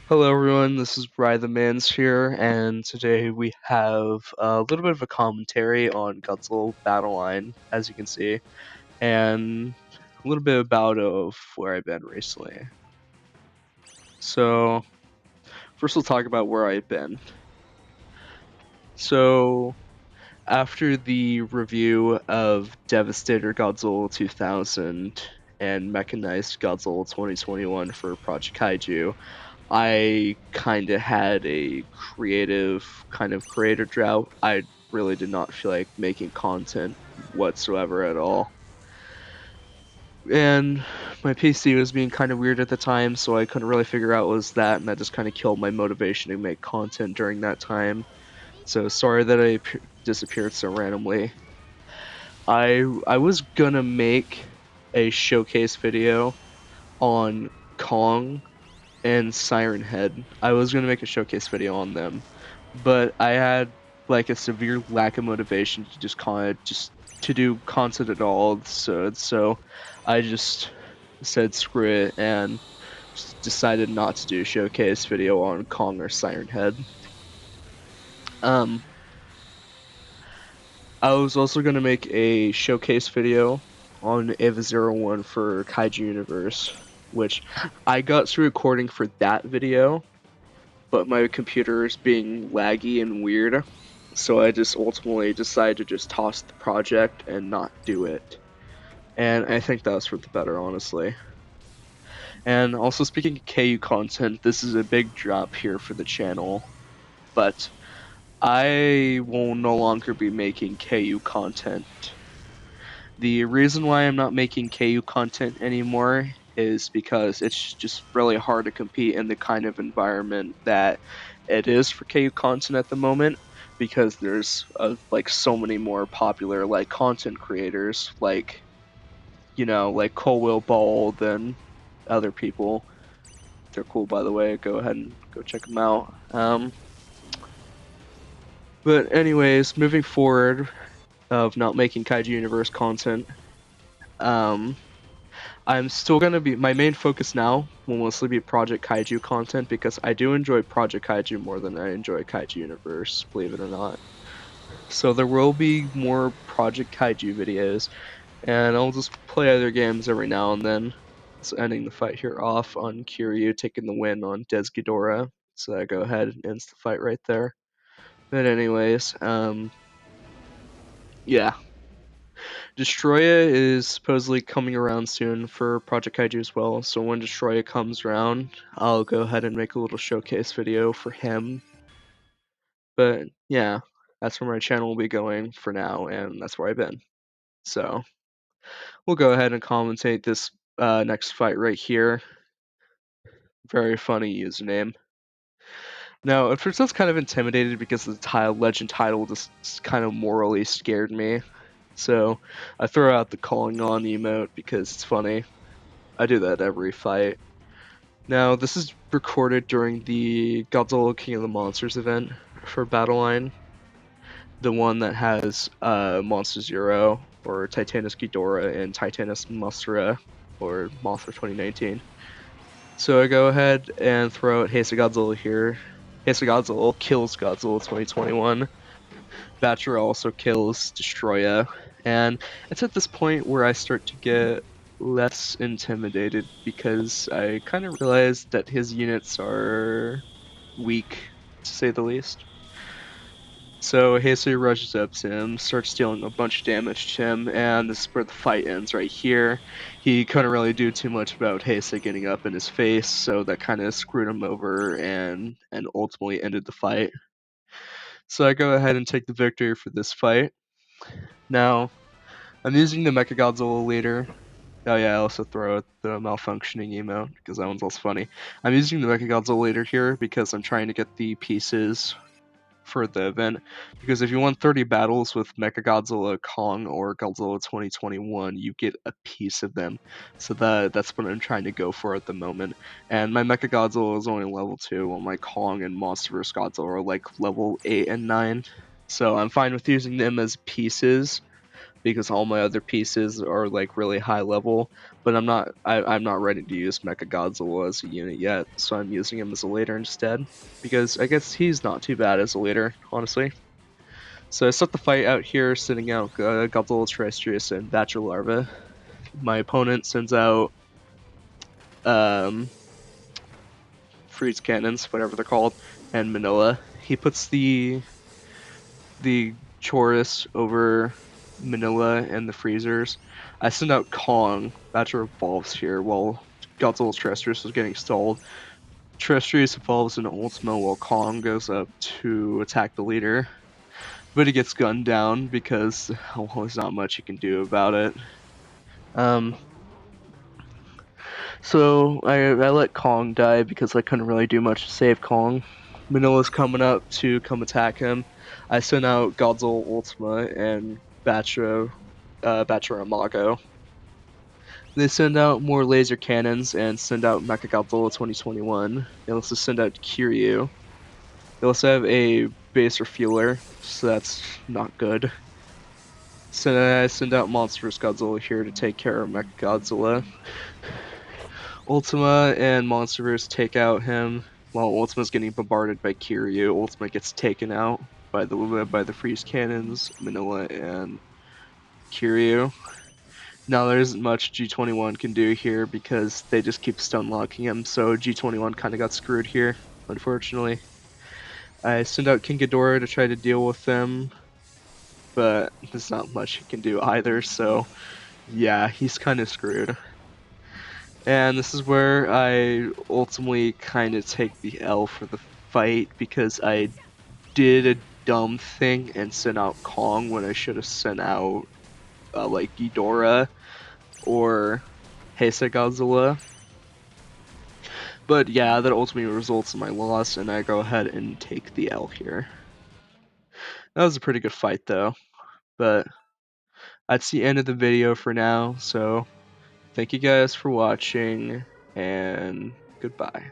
Hello everyone, this is Bry the Mans here, and today we have a little bit of a commentary on Godzilla Battle Line, as you can see, and a little bit about of where I've been recently. So, first we'll talk about where I've been. So, after the review of Devastator Godzilla 2000 and Mechanized Godzilla 2021 for Project Kaiju, I kind of had a creator drought. I really did not feel like making content whatsoever at all. And my PC was being kind of weird at the time, so I couldn't really figure out what was that, and that just kind of killed my motivation to make content during that time. So sorry that I disappeared so randomly. I was gonna make a showcase video on Kong and Siren Head. I was gonna make a showcase video on them, but I had like a severe lack of motivation to just to do content at all. So I just said screw it and just decided not to do a showcase video on Kong or Siren Head. Um, I was also gonna make a showcase video on Eva 01 for Kaiju Universe, which I got through recording for that video, but my computer is being laggy and weird, so I just ultimately decided to just toss the project and not do it. And I think that was for the better, honestly. And also, speaking of KU content, this is a big drop here for the channel, but I will no longer be making KU content. The reason why I'm not making KU content anymore is because it's just really hard to compete in the kind of environment that it is for KU content at the moment, because there's like so many more popular like content creators like like Cole Will Ball than other people. They're cool, by the way. Go ahead and go check them out. But anyways, moving forward of not making Kaiju Universe content, um, I'm still gonna be my main focus now will mostly be Project Kaiju content, because I do enjoy Project Kaiju more than I enjoy Kaiju Universe, believe it or not. So there will be more Project Kaiju videos, and I'll just play other games every now and then. So ending the fight here off on Kiryu taking the win on Des Ghidorah. So I go ahead and ends the fight right there. But anyways, yeah. Destroya is supposedly coming around soon for Project Kaiju as well, so when Destroya comes around, I'll go ahead and make a little showcase video for him. But yeah, that's where my channel will be going for now, and that's where I've been. So we'll go ahead and commentate this next fight right here. Very funny username. Now, at first I was kind of intimidated because the legend title just kind of morally scared me. So I throw out the calling on emote because it's funny. I do that every fight. Now, this is recorded during the Godzilla King of the Monsters event for Battle Line. The one that has Monster Zero, or Titanus Ghidorah, and Titanus Mothra, or Mothra 2019. So I go ahead and throw out Heisei Godzilla here. Heisei Godzilla kills Godzilla 2021. Batra also kills Destroya. And it's at this point where I start to get less intimidated, because I kind of realized that his units are weak, to say the least. So Heisei rushes up to him, starts dealing a bunch of damage to him, and this is where the fight ends right here. He couldn't really do too much about Heisei getting up in his face, so that kind of screwed him over and ultimately ended the fight. So I go ahead and take the victory for this fight. Now, I'm using the Mechagodzilla leader. Oh yeah, I also throw out the malfunctioning emote, because that one's also funny. I'm using the Mechagodzilla leader here because I'm trying to get the pieces for the event, because if you won 30 battles with Mechagodzilla, Kong, or Godzilla 2021, you get a piece of them. So that's what I'm trying to go for at the moment. And my Mechagodzilla is only level 2, while my Kong and Monster vs. Godzilla are like level 8 and 9. So I'm fine with using them as pieces, because all my other pieces are like really high level. But I'm not ready to use Mecha Godzilla as a unit yet, so I'm using him as a leader instead, because I guess he's not too bad as a leader, honestly. So I start the fight out here, sending out Godzilla, Terrestrius, and Bachelor Larva. My opponent sends out um, freeze cannons, whatever they're called, and Manila. He puts the Chorus over Manila and the freezers. I send out Kong. Bachelor evolves here while Godzilla's Terrestrius is getting stalled. Terrestrius evolves into Ultima while Kong goes up to attack the leader. But he gets gunned down because, well, there's not much you can do about it. Um, so I let Kong die because I couldn't really do much to save Kong. Manila's coming up to come attack him. I send out Godzilla Ultima and Batra Amago. They send out more laser cannons and send out Mechagodzilla 2021. They also send out Kiryu. They also have a base refueler, so that's not good. So I send out Monstrous Godzilla here to take care of Mechagodzilla. Ultima and Monsterverse take out him while Ultima's getting bombarded by Kiryu. Ultima gets taken out by the freeze cannons, Manila and Kiryu. Now there isn't much G21 can do here because they just keep stun locking him, so G21 kind of got screwed here, unfortunately. I send out King Ghidorah to try to deal with them, but there's not much he can do either, so yeah, he's kind of screwed. And this is where I ultimately kind of take the L for the fight because I did a dumb thing and sent out Kong when I should have sent out like Ghidorah or Heisei Godzilla. But yeah, that ultimately results in my loss, and I go ahead and take the L here. That was a pretty good fight though, but that's the end of the video for now, so thank you guys for watching, and goodbye.